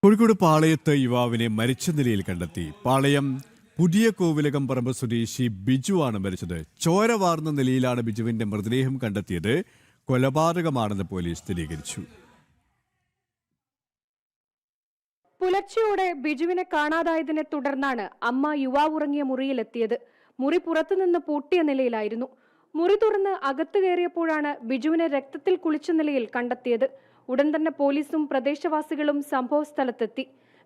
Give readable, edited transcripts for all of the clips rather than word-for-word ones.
കോഴിക്കോട് പാളയത്ത് യുവാവിനെ മരിച്ച നിലയിൽ കണ്ടെത്തി. പാളയം പുതിയ കോവിലകം പറമ്പ് സ്വദേശി ബിജു ആണ് മരിച്ചത്. ചോര വാർന്ന നിലയിലാണ് ബിജുവിന്റെ മൃതദേഹം കണ്ടെത്തിയത്. കൊലപാതകമാണെന്ന് പോലീസ് സ്ഥിരീകരിച്ചു. പുലർച്ചെയോടെ ബിജുവിനെ കാണാതായതിനെ തുടർന്നാണ് അമ്മ യുവാവ് ഉറങ്ങിയ മുറിയിലെത്തിയത്. മുറി പുറത്തുനിന്ന് പൂട്ടിയ നിലയിലായിരുന്നു. മുറി തുറന്ന് അകത്ത് കയറിയപ്പോഴാണ് ബിജുവിനെ രക്തത്തിൽ കുളിച്ച നിലയിൽ കണ്ടെത്തിയത്. ഉടൻ തന്നെ പോലീസും പ്രദേശവാസികളും സംഭവ സ്ഥലത്തെത്തി.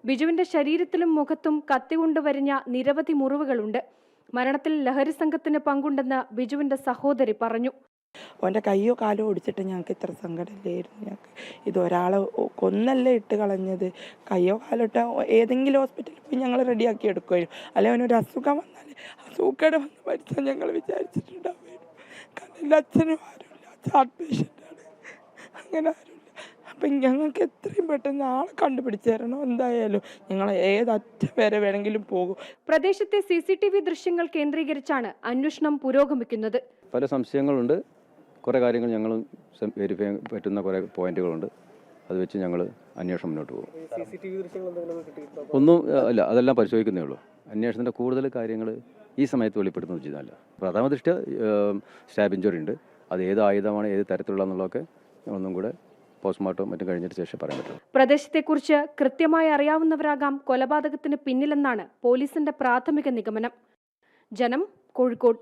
ബിജുവിന്റെ ശരീരത്തിലും മുഖത്തും കത്തികൊണ്ട് വരിഞ്ഞ നിരവധി മുറിവുകളുണ്ട്. മരണത്തിൽ ലഹരി സംഘത്തിന് പങ്കുണ്ടെന്ന് ബിജുവിന്റെ സഹോദരി പറഞ്ഞു. അവൻ്റെ കയ്യോ കാലോ ഒടിച്ചിട്ട് ഞങ്ങൾക്ക് ഇത്ര സങ്കടമില്ലായിരുന്നു. ഞങ്ങൾക്ക് ഇതൊരാളെ കൊന്നല്ലേ ഇട്ട് കളഞ്ഞത്. കയ്യോ കാലോ ഇട്ട ഏതെങ്കിലും ഹോസ്പിറ്റലിൽ പോയി ഞങ്ങൾ റെഡിയാക്കി എടുക്കുമായിരുന്നു. അല്ലെങ്കിൽ അവനൊരു അസുഖം വന്നാൽ അസുഖക്കേട് വന്ന് മരിച്ചാൽ ഞങ്ങൾ വിചാരിച്ചിട്ടുണ്ടാവുമായിരുന്നു. കാരണം എൻ്റെ അച്ഛനും ആരുമില്ല, ഹാർട്ട് പേഷ്യൻ്റാണ്, അങ്ങനെ ആരുമില്ല. അപ്പം ഞങ്ങൾക്ക് എത്രയും പെട്ടെന്ന് ആളെ കണ്ടുപിടിച്ച് തരണം. എന്തായാലും ഞങ്ങൾ ഏതറ്റം വരെ വേണമെങ്കിലും പോകും. പ്രദേശത്തെ CCTV ദൃശ്യങ്ങൾ കേന്ദ്രീകരിച്ചാണ് അന്വേഷണം പുരോഗമിക്കുന്നത്. പല സംശയങ്ങളുണ്ട്. കുറേ കാര്യങ്ങൾ ഞങ്ങൾ വെരിഫൈ ചെയ്യാൻ പറ്റുന്ന കുറേ പോയിന്റുകളുണ്ട്. അത് വെച്ച് ഞങ്ങൾ അന്വേഷണം മുന്നോട്ട് പോകും. ഒന്നും അല്ല, അതെല്ലാം പരിശോധിക്കുന്നേ ഉള്ളൂ. അന്വേഷണത്തിൻ്റെ കൂടുതൽ കാര്യങ്ങൾ ഈ സമയത്ത് വെളിപ്പെടുത്തുന്നത് ഉചിതമല്ല. പ്രഥമ ദൃഷ്ട്യാ സ്റ്റാബ് ഇഞ്ചുറി ഉണ്ട്. അത് ഏത് ആയുധമാണ്, ഏത് തരത്തിലുള്ളതെന്നുള്ളതൊക്കെ ഒന്നും കൂടെ പോസ്റ്റ്മോർട്ടം മറ്റും കഴിഞ്ഞിട്ട് ശേഷം പറയാൻ പറ്റും. പ്രദേശത്തെക്കുറിച്ച് കൃത്യമായി അറിയാവുന്നവരാകാം കൊലപാതകത്തിന് പിന്നിലെന്നാണ് പോലീസിന്റെ പ്രാഥമിക നിഗമനം. ജനം, കോഴിക്കോട്.